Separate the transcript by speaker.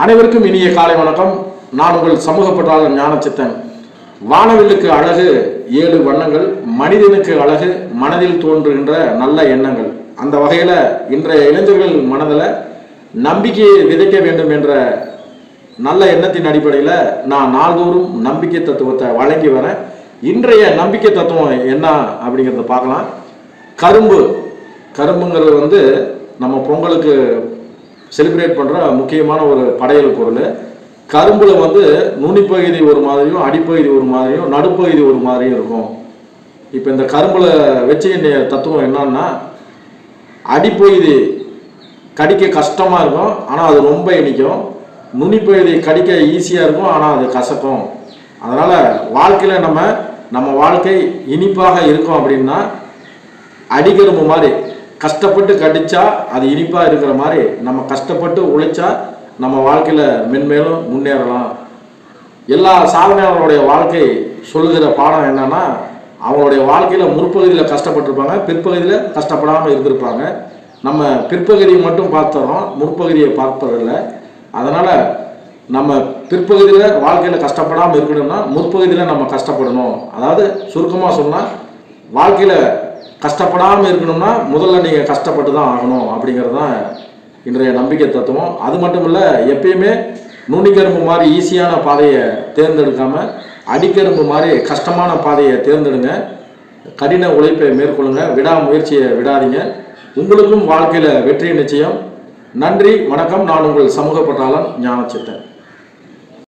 Speaker 1: அனைவருக்கும் இனிய காலை வணக்கம். நான் உங்கள் சமூக பற்றாளர் ஞானச்சித்தன். வானவில்லுக்கு அழகு 7 வண்ணங்கள், மனிதனுக்கு அழகு மனதில் தோன்றுகின்ற நல்ல எண்ணங்கள். அந்த வகையில் இன்றைய இளைஞர்கள் மனதில் நம்பிக்கையை விதைக்க வேண்டும் என்ற நல்ல எண்ணத்தின் அடிப்படையில் நான் நாள்தோறும் நம்பிக்கை தத்துவத்தை வழங்கி வரேன். இன்றைய நம்பிக்கை தத்துவம் என்ன அப்படிங்கிறத பார்க்கலாம். கரும்புங்கிறது நம்ம பொங்கலுக்கு செலிப்ரேட் பண்ணுற முக்கியமான ஒரு படையல் பொருள். கரும்பில் நுனிப்பகுதி ஒரு மாதிரியும், அடிப்பகுதி ஒரு மாதிரியும், நடுப்பகுதி ஒரு மாதிரியும் இருக்கும். இப்போ இந்த கரும்பில் வச்சு தத்துவம் என்னன்னா, அடிப்பகுதி கடிக்க கஷ்டமாக இருக்கும், ஆனால் அது ரொம்ப இனிக்கும். நுனிப்பகுதி கடிக்க ஈஸியாக இருக்கும், ஆனால் அது கசக்கும். அதனால் வாழ்க்கையில் நம்ம வாழ்க்கை இனிப்பாக இருக்கும் அப்படின்னா, அடிக்கரும்பு மாதிரி கஷ்டப்பட்டு கடிச்சா அது இனிப்பாக இருக்கிற மாதிரி நம்ம கஷ்டப்பட்டு உழைச்சா நம்ம வாழ்க்கையில் மென்மேலும் முன்னேறலாம். எல்லா சாதனையாளர்களுடைய வாழ்க்கை சொல்லுகிற பாடம் என்னன்னா, அவங்களுடைய வாழ்க்கையில் முற்பகுதியில் கஷ்டப்பட்டிருப்பாங்க, பிற்பகுதியில் கஷ்டப்படாமல் இருந்திருப்பாங்க. நம்ம பிற்பகுதியை மட்டும் பார்த்துறோம், முற்பகுதியை பார்ப்பதில்லை. அதனால் நம்ம பிற்பகுதியில் வாழ்க்கையில் கஷ்டப்படாமல் இருக்கணும்னா முற்பகுதியில் நம்ம கஷ்டப்படணும். அதாவது சுருக்கமாக சொன்னால், வாழ்க்கையில் கஷ்டப்படாமல் இருக்கணும்னா முதல்ல நீங்கள் கஷ்டப்பட்டு தான் ஆகணும் அப்படிங்கிறது தான் இன்றைய நம்பிக்கை தத்துவம். அது மட்டும் இல்லை, எப்பயுமே நுனிக்கரும்பு மாதிரி ஈஸியான பாதையை தேர்ந்தெடுக்காமல் அடிக்கரும்பு மாதிரி கஷ்டமான பாதையை தேர்ந்தெடுங்க. கடின உழைப்பை மேற்கொள்ளுங்க, விடாமுயற்சியை விடாதீங்க. உங்களுக்கும் வாழ்க்கையில் வெற்றி நிச்சயம். நன்றி, வணக்கம். நான் உங்கள் சமூக பற்றாளர் ஞானச்சித்தன்.